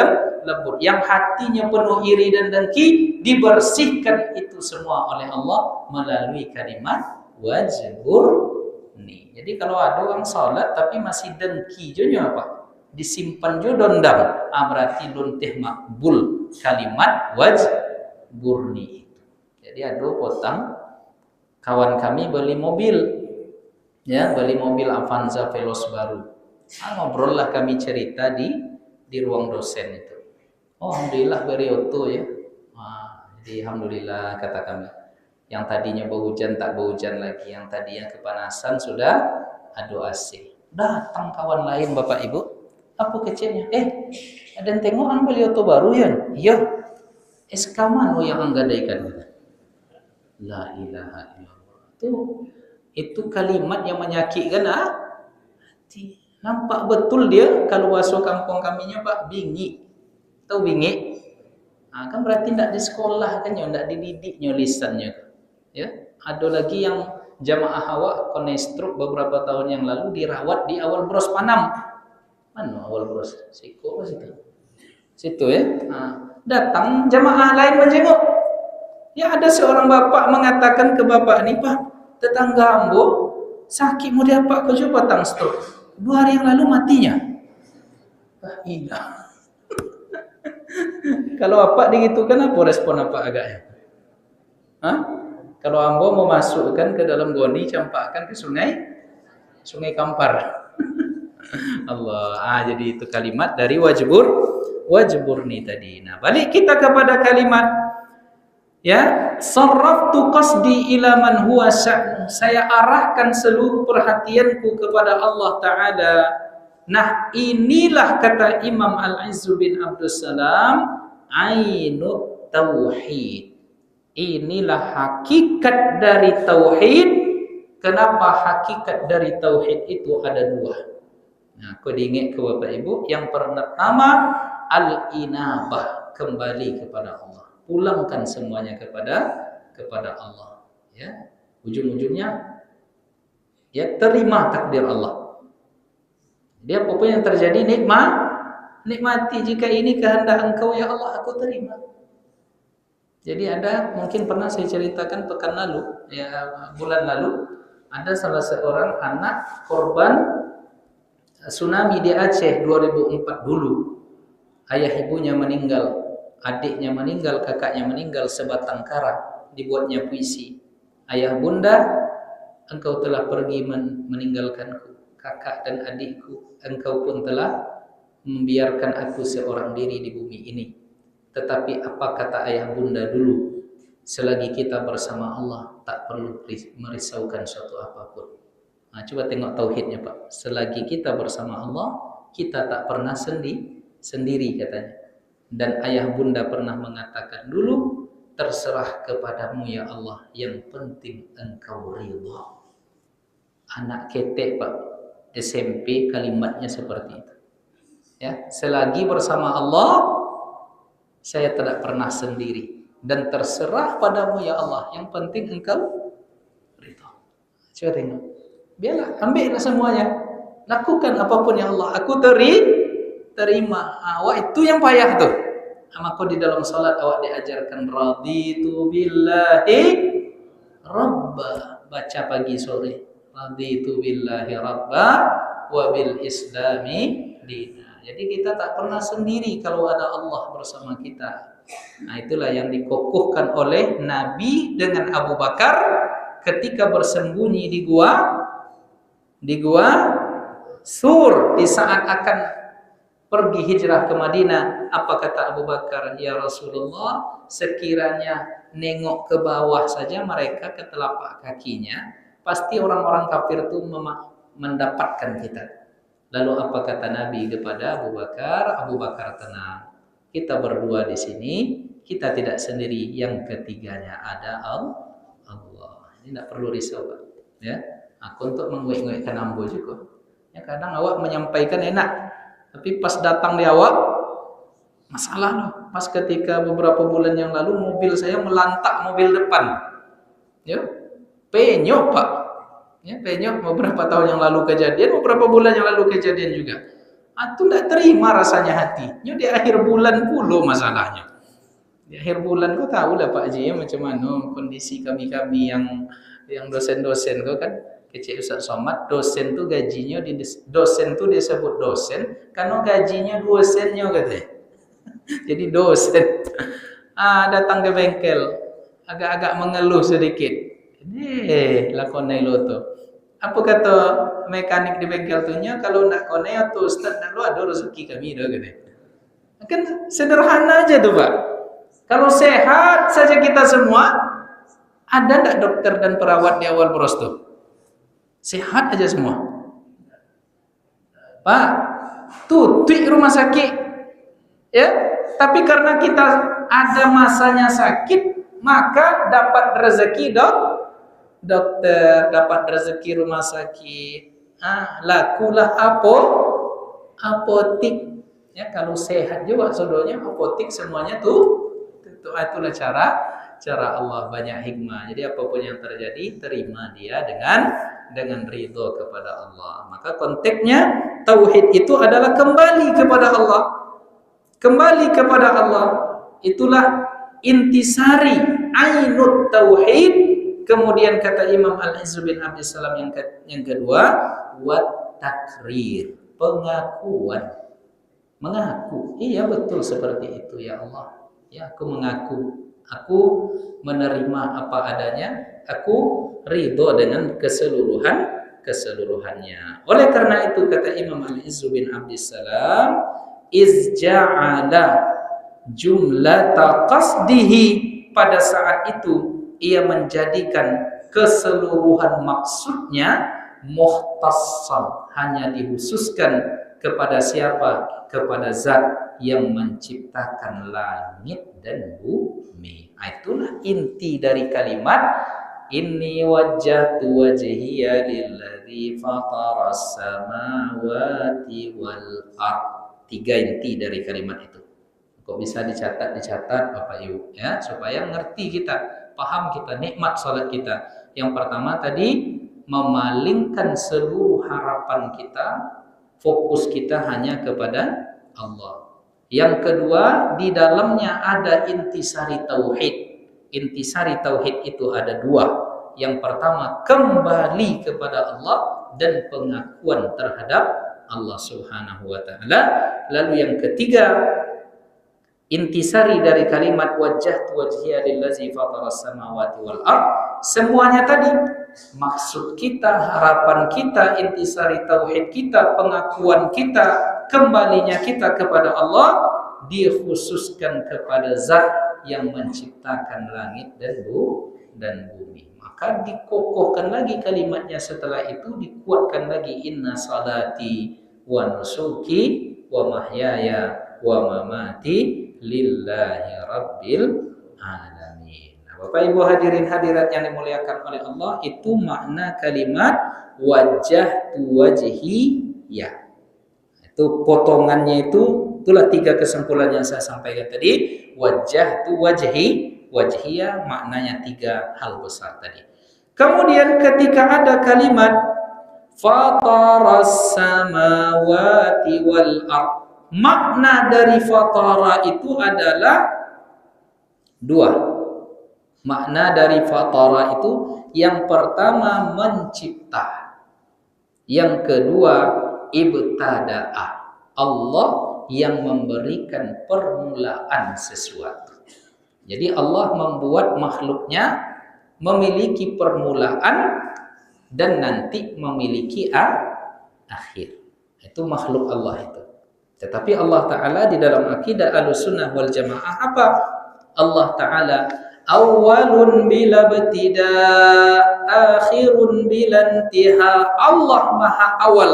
S2: lembut, yang hatinya penuh iri dan dengki dibersihkan itu semua oleh Allah melalui kalimat wajburni. Jadi kalau ada orang salat tapi masih dengki jonya apa? Disimpan jo dendam, berarti luntih makbul kalimat wajburni itu. Jadi ada potang kawan kami beli mobil, ya, beli mobil Avanza Veloz baru. Ngobrol lah kami cerita di ruang dosen itu. Oh, alhamdulillah beri auto ya. Jadi alhamdulillah kata kami. Yang tadinya berhujan tak berhujan lagi, yang tadinya kepanasan sudah ada AC. Datang kawan lain Bapak Ibu, apa kecilnya? Ada yang tengok ang beli auto baru ya? Iya. SK mana yang anggadaikan? La ilaha illallah. Itu kalimat yang menyakitkan hati. Nampak betul dia kalau masuk kampung kaminya Pak, bingi. Tahu bingi? Kan berarti tidak di sekolah kan, tidak dididiknya lisannya. Ya, ada lagi yang jamaah awak konestruk beberapa tahun yang lalu dirawat di awal Bros Panam. Mana awal Bros? Siko situ. Situ ya. Datang jamaah lain menjenguk. Ya, ada seorang bapak mengatakan ke bapak ini, Pak, tetangga ambo sakit mau dia Pak kerja patang stroke. 2 hari yang lalu matinya. Iya. Kalau apa digitukan, apa respon apa agaknya? Kalau ambo mau masukkan ke dalam goni, campakkan ke sungai Kampar. Allah. Jadi itu kalimat dari wajburni tadi. Nah, balik kita kepada kalimat ya, sarraftu qasdi ila man huwa sya'nu. Saya arahkan seluruh perhatianku kepada Allah Ta'ala. Nah, inilah kata Imam Al-Izzu bin Abdussalam, ainut tauhid. Inilah hakikat dari tauhid. Kenapa hakikat dari tauhid itu ada dua? Nah, aku diingat ke Bapak Ibu, yang pertama al-inabah, kembali kepada Allah. Pulangkan semuanya kepada Allah, ya. Ujung-ujungnya ya terima takdir Allah. Dia apapun yang terjadi nikmati, jika ini kehendak Engkau ya Allah, aku terima. Jadi ada, mungkin pernah saya ceritakan pekan lalu, ya bulan lalu, ada salah seorang anak korban tsunami di Aceh 2004 dulu. Ayah ibunya meninggal, adiknya meninggal, kakaknya meninggal, sebatang kara, dibuatnya puisi. Ayah bunda, engkau telah pergi meninggalkanku. Kakak dan adikku, engkau pun telah membiarkan aku seorang diri di bumi ini. Tetapi apa kata ayah bunda dulu? Selagi kita bersama Allah, tak perlu merisaukan suatu apapun. Nah, coba tengok tauhidnya Pak. Selagi kita bersama Allah, kita tak pernah sendiri katanya. Dan ayah bunda pernah mengatakan dulu, terserah kepadamu ya Allah, yang penting engkau ridha. Anak ketek Pak, SMP kalimatnya seperti itu. Ya, selagi bersama Allah, saya tidak pernah sendiri. Dan terserah padamu ya Allah, yang penting engkau ridha. Coba tengok. Biarlah, ambillah semuanya. Lakukan apapun ya Allah, aku terima. Awak itu yang payah tuh. Maka di dalam salat awak diajarkan raditu billahi rabba. Baca pagi sore. Raditu billahi rabba wa bil islami dina. Jadi kita tak pernah sendiri kalau ada Allah bersama kita. Nah, itulah yang dikokohkan oleh Nabi dengan Abu Bakar ketika bersembunyi di gua Sur, di saat akan pergi hijrah ke Madinah. Apa kata Abu Bakar? Ya Rasulullah, sekiranya nengok ke bawah saja mereka, ke telapak kakinya, pasti orang-orang kafir itu mendapatkan kita. Lalu apa kata Nabi kepada Abu Bakar? Abu Bakar, tenang. Kita berdua di sini, kita tidak sendiri. Yang ketiganya ada Allah. Ini tidak perlu risau, Pak. Ya, aku untuk menguik-nguikkan ambo juga. Ya, kadang awak menyampaikan enak, tapi pas datang di awak masalah loh. Pas ketika beberapa bulan yang lalu mobil saya melantak mobil depan. Ya, penyok Pak. Ya, penyok beberapa tahun yang lalu kejadian, beberapa bulan yang lalu kejadian juga. Itu tidak terima rasanya hatinya di akhir bulan pula masalahnya. Di akhir bulan kau tahu lah Pak Ji ya, macam mana kondisi kami-kami yang dosen-dosen kau kan. Kecil Ustaz Somad, dosen tu gajinya dosen tu disebut dosen karena gajinya dosennya katanya. Jadi dosen. Datang ke bengkel agak-agak mengeluh sedikit. Ini lakonai lo tu. Apa kata mekanik di bengkel tu nya, kalau nak konai atau Ustaz nak lo ada rezeki kami dah katanya. Kan sederhana aja tuh Pak. Kalau sehat saja kita semua, ada tak dokter dan perawat di awal bros tuh? Sehat aja semua. Pak, tutup rumah sakit. Ya, tapi karena kita ada masanya sakit, maka dapat rezeki dokter, dapat rezeki rumah sakit. Lakulah apotik. Ya, kalau sehat juga saudanya apotik semuanya itulah cara Allah, banyak hikmah. Jadi apapun yang terjadi, terima dia dengan ridho kepada Allah. Maka konteksnya tauhid itu adalah kembali kepada Allah. Kembali kepada Allah. Itulah intisari ainut tauhid. Kemudian kata Imam Al-Izzu bin Abdussalam yang kedua, wat takrir, pengakuan. Mengaku, iya betul seperti itu ya Allah. Ya, aku mengaku, aku menerima apa adanya, aku ridho dengan keseluruhan keseluruhannya. Oleh karena itu kata Imam Al-Izz bin Abdissalam, iz ja'ala jumlata qasdihi, pada saat itu ia menjadikan keseluruhan maksudnya mukhtassan, hanya dikhususkan kepada siapa? Kepada zat yang menciptakan langit dan bumi. Itulah inti dari kalimat inni wajjahtu wajhiya lilladzi fataras samawati wal ard. 3 inti dari kalimat itu. Kok bisa dicatat Bapak Ibu ya, supaya ngerti kita, paham kita nikmat salat kita. Yang pertama tadi memalingkan seluruh harapan kita, fokus kita hanya kepada Allah. Yang kedua, di dalamnya ada intisari tauhid. Intisari tauhid itu ada 2. Yang pertama, kembali kepada Allah dan pengakuan terhadap Allah Subhanahu wa taala. Lalu yang ketiga, intisari dari kalimat wajjahtu wajhiya lillazi fataras samawati wal ard, semuanya tadi maksud kita, harapan kita, intisari tauhid kita, pengakuan kita, kembalinya kita kepada Allah dikhususkan kepada zat yang menciptakan langit dan bumi. Maka dikokohkan lagi kalimatnya, setelah itu dikuatkan lagi, inna salati wa nusuki wa mahyaya wa mamati lillahi rabbil alamin. Nah, Bapak Ibu hadirin hadirat yang dimuliakan oleh Allah, itu makna kalimat wajjahtu wajhiya. Itu potongannya itulah 3 kesimpulan yang saya sampaikan tadi. Wajjahtu wajhiya maknanya 3 hal besar tadi. Kemudian ketika ada kalimat fataras samawati wal ard, makna dari fatara itu adalah 2. Makna dari fatara itu yang pertama mencipta, yang kedua ibtada'a, Allah yang memberikan permulaan sesuatu. Jadi Allah membuat makhluknya memiliki permulaan dan nanti memiliki akhir. Itu makhluk Allah itu. Tetapi Allah Ta'ala di dalam akidah Ahlussunnah wal Jamaah apa? Allah Ta'ala awalun bila btida, akhirun bila intiha. Allah maha awal,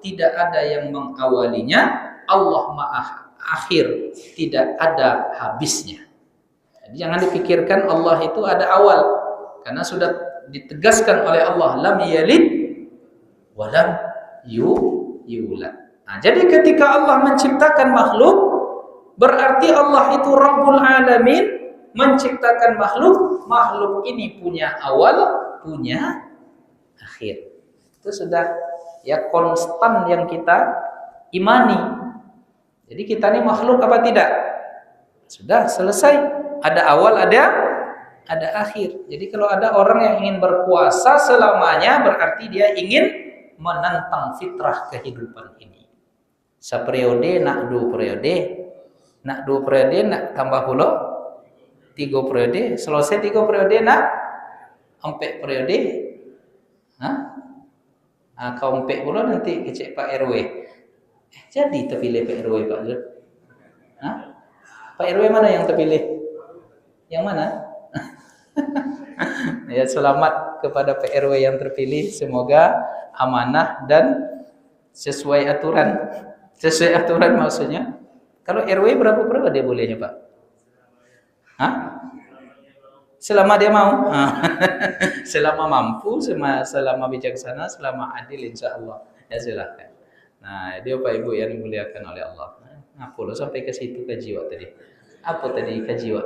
S2: tidak ada yang mengawalinya. Allah maha akhir, tidak ada habisnya. Jadi jangan dipikirkan Allah itu ada awal, karena sudah ditegaskan oleh Allah lam yalid wa lam yulad. Nah, jadi ketika Allah menciptakan makhluk, berarti Allah itu Rabbul Alamin, menciptakan makhluk. Makhluk ini punya awal, punya akhir. Itu sudah ya konstan yang kita imani. Jadi kita ini makhluk apa tidak? Sudah selesai. Ada awal, ada akhir. Jadi kalau ada orang yang ingin berkuasa selamanya, berarti dia ingin menentang fitrah kehidupan ini. Seperiode nak 2 periode, nak 2 periode nak tambah pula 3 periode, selesai 3 periode nak 4 periode. Kau 4 pula nanti kecek Pak RW. Jadi terpilih Pak RW Pak Zul. Pak RW mana yang terpilih? Yang mana? Ya, selamat kepada Pak RW yang terpilih, semoga amanah dan sesuai aturan. Sesuai aturan maksudnya. Kalau RW berapa dia bolehnya Pak? Selama dia mau. Selama mampu, selama bijaksana, selama adil insyaallah. Ya silakan. Nah, dia Pak Ibu yang dimuliakan oleh Allah. Apa lo sampai ke situ ke jiwa tadi? Apa tadi ke jiwa?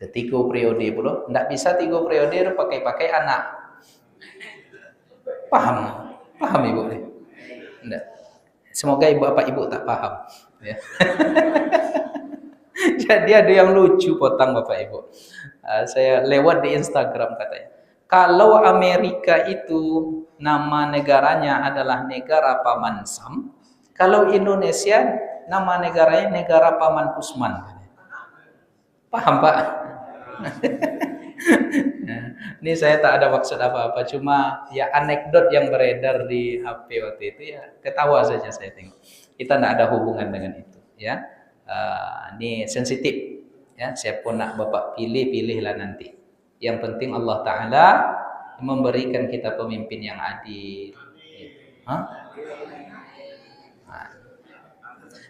S2: Ketiga periode pula, enggak bisa 3 periode pakai anak. Paham Ibu nih? Enggak. Semoga Bapak Ibu tak paham ya. Jadi ada yang lucu potong Bapak Ibu. Saya lewat di Instagram katanya. Kalau Amerika itu nama negaranya adalah negara Paman Sam, kalau Indonesia nama negaranya negara Paman Usman. Paham Pak? Ini saya tak ada maksud apa-apa, cuma ya anekdot yang beredar di HP waktu itu ya ketawa saja saya tengok. Kita tidak ada hubungan dengan itu, ya. Ini sensitif, ya. Siapa nak bapak pilihlah nanti. Yang penting Allah Taala memberikan kita pemimpin yang adil. Hah?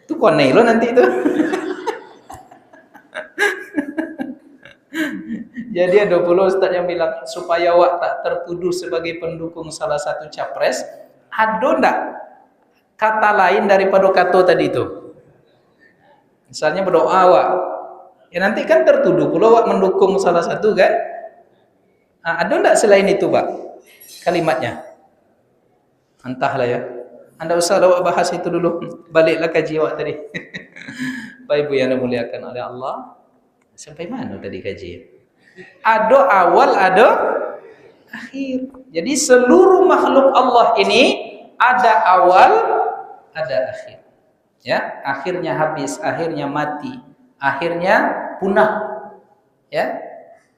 S2: Itu konei lo nanti itu. Jadi ada pula ustaz yang bilang supaya awak tak tertuduh sebagai pendukung salah satu capres, ada ndak kata lain daripada kata tadi itu? Misalnya berdoa awak, ya nanti kan tertuduh pula awak mendukung salah satu kan? Ada ndak selain itu, Pak? Kalimatnya? Entahlah ya. Anda usah awak bahas itu dulu. Baliklah kaji awak tadi. Bapak Ibu yang dimuliakan oleh Allah, sampai mana tadi kaji? Ada awal, ada akhir. Jadi seluruh makhluk Allah ini ada awal, ada akhir. Ya, akhirnya habis, akhirnya mati, akhirnya punah. Ya.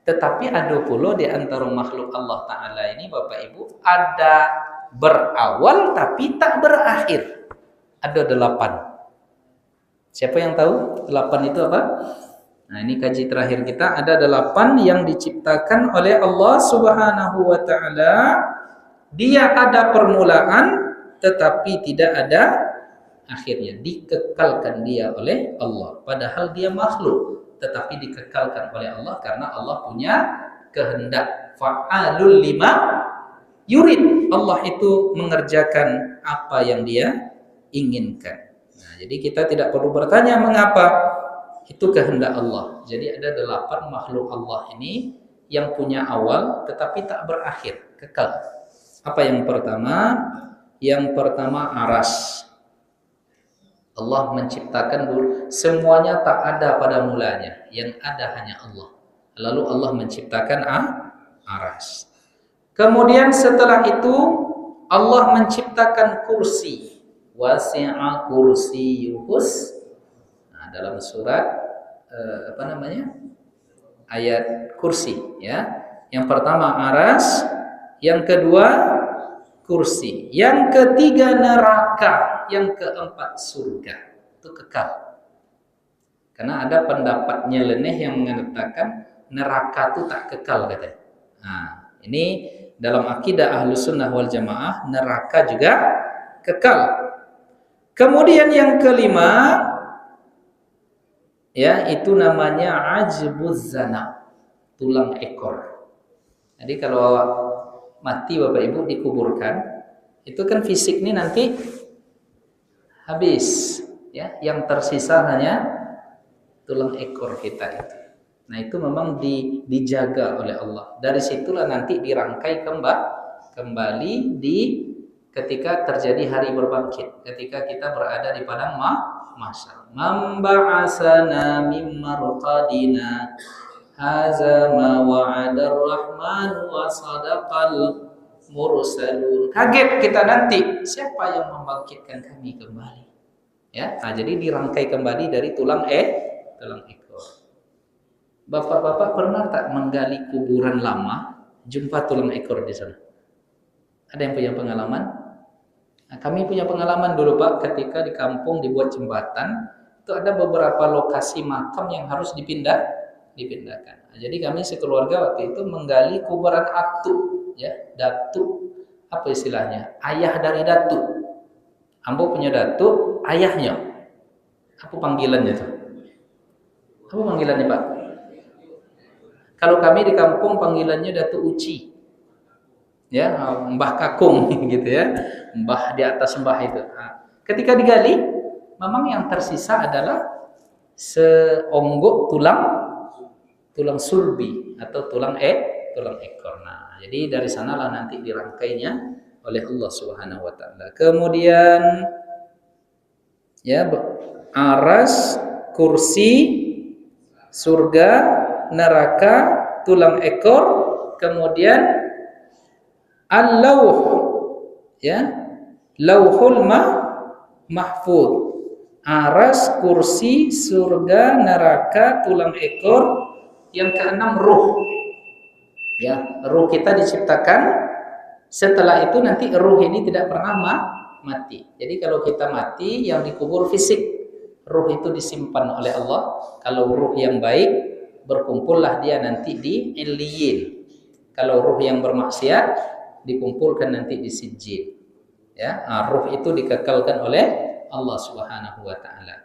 S2: Tetapi ada pula di antara makhluk Allah Taala ini Bapak Ibu ada berawal tapi tak berakhir. Ada 8. Siapa yang tahu 8 itu apa? Nah, ini kaji terakhir kita. Ada 8 yang diciptakan oleh Allah Subhanahu wa Ta'ala. Dia ada permulaan tetapi tidak ada akhirnya. Dikekalkan dia oleh Allah. Padahal dia makhluk tetapi dikekalkan oleh Allah karena Allah punya kehendak. Fa'alul lima yurid. Allah itu mengerjakan apa yang dia inginkan. Nah, jadi kita tidak perlu bertanya mengapa. Itu kehendak Allah. Jadi ada 8 makhluk Allah ini yang punya awal tetapi tak berakhir, kekal. Apa yang pertama? Yang pertama aras. Allah menciptakan dulu, semuanya tak ada pada mulanya, yang ada hanya Allah. Lalu Allah menciptakan aras. Kemudian setelah itu Allah menciptakan kursi. Wasi'a kursiyuhus. Dalam surat ayat kursi, ya. Yang pertama aras, yang kedua kursi, yang ketiga neraka, yang keempat surga. Itu kekal. Karena ada pendapat nyeleneh yang mengatakan neraka itu tak kekal katanya. Nah, ini dalam akidah Ahlus Sunnah wal Jamaah neraka juga kekal. Kemudian yang kelima, ya, itu namanya ajbuz zana, tulang ekor. Jadi kalau mati Bapak Ibu dikuburkan, itu kan fisik ini nanti habis, ya. Yang tersisa hanya tulang ekor kita itu. Nah, itu memang dijaga oleh Allah. Dari situlah nanti dirangkai kembali di ketika terjadi hari berbangkit, ketika kita berada di padang mahsyar. Mamba'asana mim marqadina haza ma wa'adar rahman wa sadaqal mursalun. Kaget kita nanti, siapa yang membangkitkan kami kembali? Ya, nah, jadi dirangkai kembali dari tulang ekor. Bapak-bapak pernah tak menggali kuburan lama, jumpa tulang ekor di sana? Ada yang punya pengalaman? Nah, kami punya pengalaman dulu Pak, ketika di kampung dibuat jembatan, itu ada beberapa lokasi makam yang harus dipindahkan. Nah, jadi kami sekeluarga waktu itu menggali kuburan atu, ya, datu, apa istilahnya? Ayah dari datu. Ambo punya datu, ayahnya. Apa panggilannya itu? Apa panggilannya Pak? Kalau kami di kampung panggilannya Datu Uci. Ya, Mbah Kakung gitu ya, mbah di atas mbah itu. Nah, ketika digali, memang yang tersisa adalah seonggok tulang sulbi atau tulang ekor. Nah, jadi dari sanalah nanti dirangkainya oleh Allah Subhanahu wa Ta'ala. Kemudian ya, aras, kursi, surga, neraka, tulang ekor, kemudian al-lauh, ya, lauhul mahfud, aras, kursi, surga, neraka, tulang ekor, yang keenam ruh, Ya, ruh kita diciptakan, setelah itu nanti ruh ini tidak pernah mati. Jadi kalau kita mati, yang dikubur fisik, ruh itu disimpan oleh Allah. Kalau ruh yang baik, berkumpullah dia nanti di Illiyin. Kalau ruh yang bermaksiat, dikumpulkan nanti di Sijjin. Ya, ruh itu dikekalkan oleh Allah Subhanahu wa taala.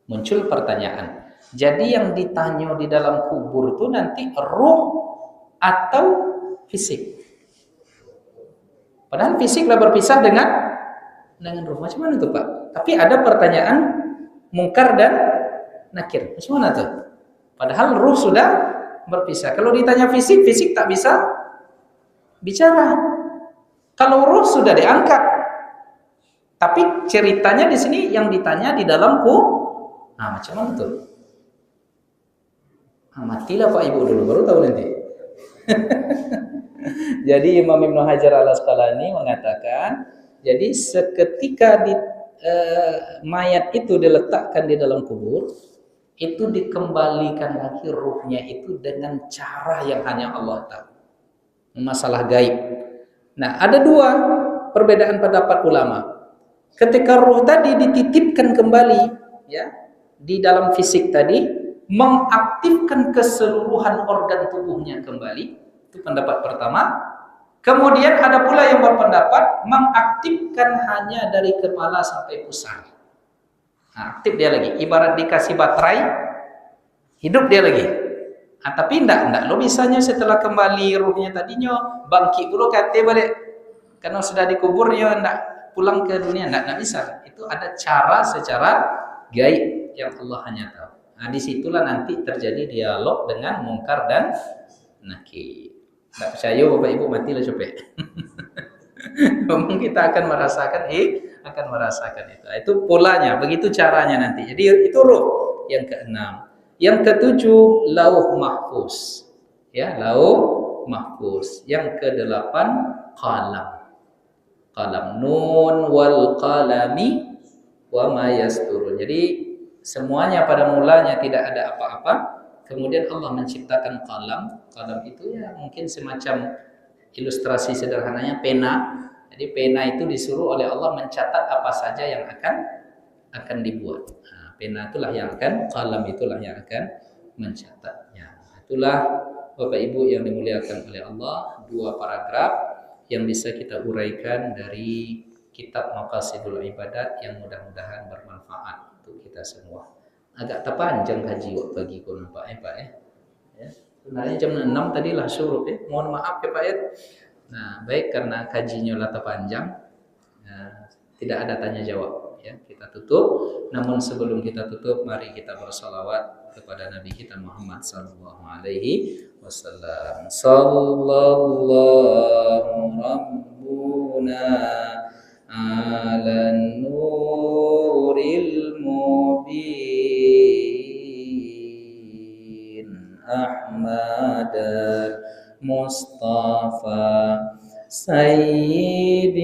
S2: Muncul pertanyaan. Jadi yang ditanya di dalam kubur itu nanti ruh atau fisik? Padahal fisiklah berpisah dengan ruh. Macam mana tuh Pak? Tapi ada pertanyaan mungkar dan nakir. Macam mana tuh? Padahal ruh sudah berpisah. Kalau ditanya fisik, fisik tak bisa bicara. Kalau ruh sudah diangkat. Tapi ceritanya di sini yang ditanya di dalam Nah, macam mana tuh? Matilah Pak Ibu dulu, baru tahu nanti. Jadi Imam Ibnu Hajar Al-Asqalani mengatakan, jadi seketika mayat itu diletakkan di dalam kubur, itu dikembalikan lagi ruhnya itu dengan cara yang hanya Allah tahu. Masalah gaib. Nah, ada dua perbedaan pendapat ulama. Ketika ruh tadi dititipkan kembali, ya, di dalam fisik tadi, mengaktifkan keseluruhan organ tubuhnya kembali. Itu pendapat pertama. Kemudian ada pula yang berpendapat mengaktifkan hanya dari kepala sampai pusar. Nah, aktif dia lagi. Ibarat dikasih baterai, hidup dia lagi. Nah, tapi enggak. Lo bisanya setelah kembali ruhnya tadinya bangkit dulu kate balik. Karena sudah dikuburnya enggak pulang ke dunia, enggak bisa. Itu ada cara secara gaib yang Allah hanya tahu. Nah, disitulah nanti terjadi dialog dengan mungkar dan nakir. Nggak percaya Bapak Ibu matilah capek. Memang kita akan merasakan itu. Itu polanya, begitu caranya nanti. Jadi itu ruh yang keenam. Yang ketujuh lauh mahfuz. Ya, lauh mahfuz. Yang kedelapan qalam. Qalam nun wal qalami wa ma yasturun. Jadi semuanya pada mulanya tidak ada apa-apa. Kemudian Allah menciptakan qalam. Qalam itu ya mungkin semacam ilustrasi sederhananya pena. Jadi pena itu disuruh oleh Allah mencatat apa saja yang akan dibuat. Nah, pena itulah yang akan, qalam itulah yang akan mencatatnya. Itulah Bapak Ibu yang dimuliakan oleh Allah, dua paragraf yang bisa kita uraikan dari kitab Maqasidul Ibadat yang mudah-mudahan bermanfaat untuk kita semua. Agak terpanjang kaji waktu pagi kau nampak Pak ya. Sebenarnya jam 6 tadi lah suruh Mohon maaf ya Pak ya. Nah, baik karena kajinya lah terpanjang. Tidak ada tanya jawab ya. Kita tutup. Namun sebelum kita tutup, mari kita bersalawat kepada Nabi kita Muhammad sallallahu alaihi wasallam. Sallallahu rabbuna ala nuril mubin Ahmad Mustafa Sayyidil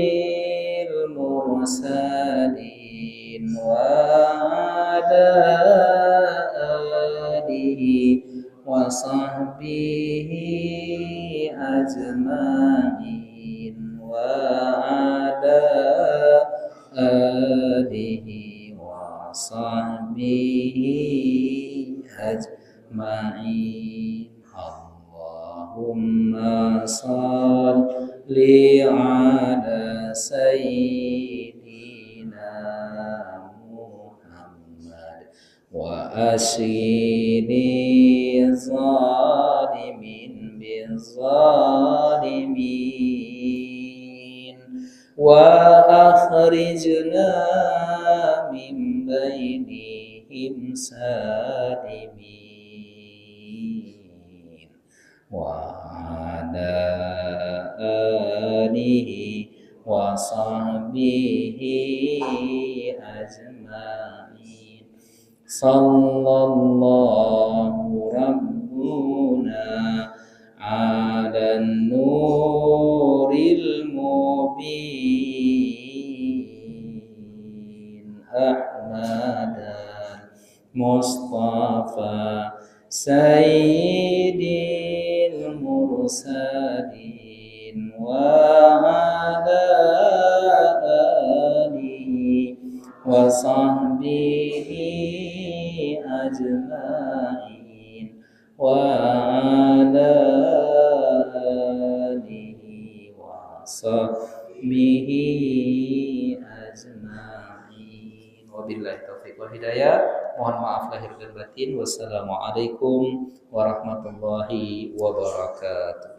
S2: Mursalin wa ala alihi wa sahbihi ajma'in wa ala alihi wa sahbihi ajma'in. Allahumma salli ala sayyidina Muhammad wa asini zalimin bizalimin wa akhrijna min bainihim salimin wa ala alihi wa sahbihi ajma'in. Sallallahu rabbuna ala nuril mubin Ahmad Mustafa Sayyidil Mursalin المرسلين وعلى آله وصحبه أجمعين وعلى آله وصحبه أجمعين wabillahi taufiq wal hidayah. Mohon maaf lahir dan batin. Wassalamualaikum warahmatullahi wabarakatuh.